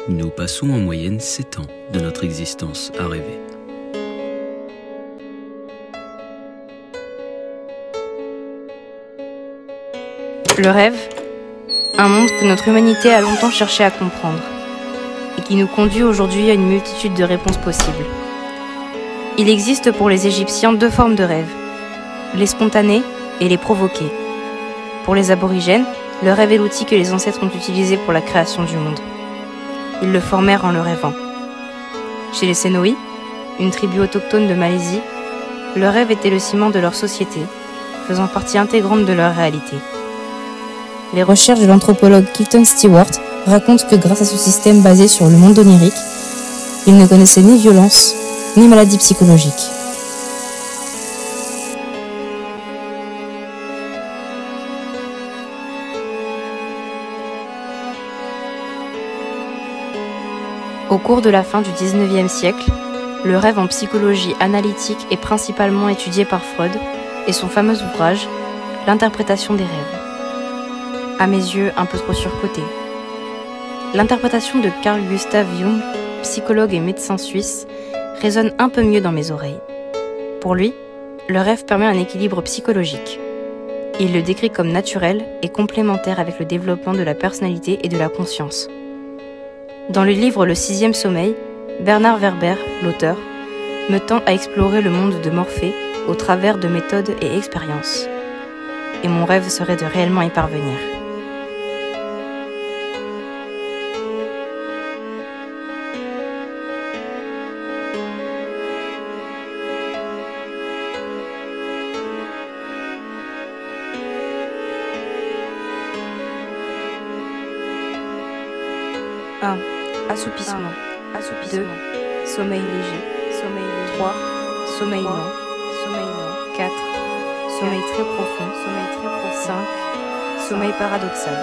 Nous passons en moyenne 7 ans de notre existence à rêver. Le rêve, un monde que notre humanité a longtemps cherché à comprendre et qui nous conduit aujourd'hui à une multitude de réponses possibles. Il existe pour les Égyptiens 2 formes de rêves, les spontanés et les provoqués. Pour les aborigènes, le rêve est l'outil que les ancêtres ont utilisé pour la création du monde. Ils le formèrent en le rêvant. Chez les Sénoï, une tribu autochtone de Malaisie, le rêve était le ciment de leur société, faisant partie intégrante de leur réalité. Les recherches de l'anthropologue Clifton Stewart racontent que grâce à ce système basé sur le monde onirique, ils ne connaissaient ni violence, ni maladie psychologique. Au cours de la fin du XIXe siècle, le rêve en psychologie analytique est principalement étudié par Freud et son fameux ouvrage « L'interprétation des rêves ». À mes yeux, un peu trop surcoté. L'interprétation de Carl Gustav Jung, psychologue et médecin suisse, résonne un peu mieux dans mes oreilles. Pour lui, le rêve permet un équilibre psychologique. Il le décrit comme naturel et complémentaire avec le développement de la personnalité et de la conscience. Dans le livre Le 6e sommeil, Bernard Werber, l'auteur, me tend à explorer le monde de Morphée au travers de méthodes et expériences. Et mon rêve serait de réellement y parvenir. Assoupissement. 2. Sommeil léger. 3. Sommeil lent. 4. Sommeil très profond. 5. Sommeil paradoxal.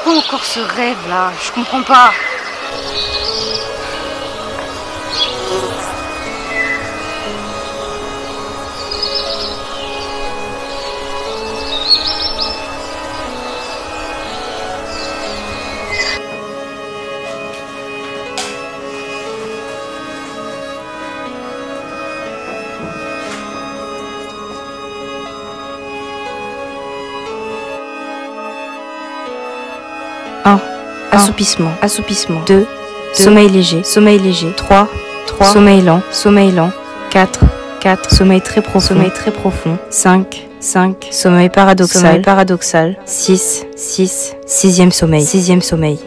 Pourquoi encore ce rêve là? Je comprends pas. Assoupissement. 2. Sommeil léger. 3. Sommeil lent. 4. Sommeil très profond. 5. Sommeil paradoxal. 6. Sixième sommeil.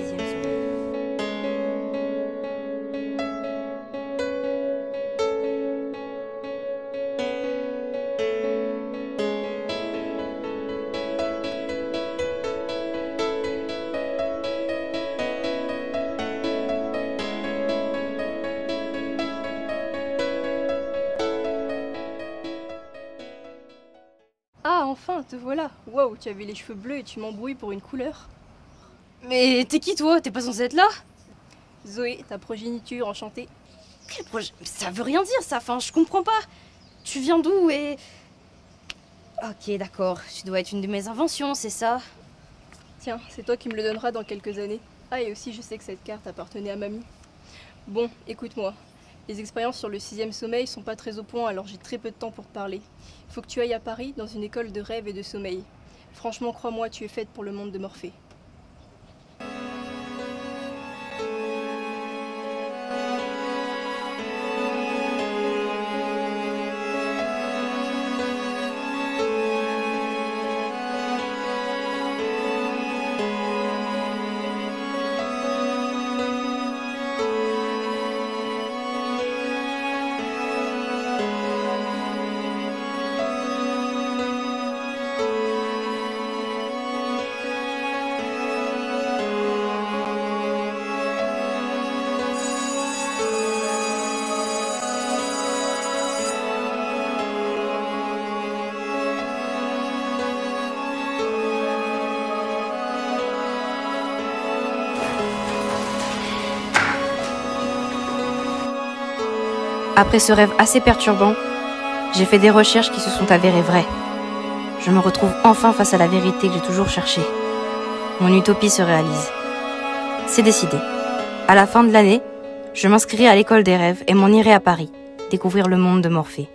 Ah, enfin, te voilà. Wow, tu avais les cheveux bleus et tu m'embrouilles pour une couleur. Mais t'es qui toi? T'es pas censé être là? Zoé, ta progéniture, enchantée. Ça veut rien dire ça, enfin je comprends pas. Tu viens d'où et... Ok, d'accord, tu dois être une de mes inventions, c'est ça? Tiens, c'est toi qui me le donneras dans quelques années. Ah, et aussi je sais que cette carte appartenait à mamie. Bon, écoute-moi. Les expériences sur le 6e sommeil sont pas très au point, alors j'ai très peu de temps pour te parler. Il faut que tu ailles à Paris, dans une école de rêve et de sommeil. Franchement, crois-moi, tu es faite pour le monde de Morphée. Après ce rêve assez perturbant, j'ai fait des recherches qui se sont avérées vraies. Je me retrouve enfin face à la vérité que j'ai toujours cherchée. Mon utopie se réalise. C'est décidé. À la fin de l'année, je m'inscrirai à l'école des rêves et m'en irai à Paris, découvrir le monde de Morphée.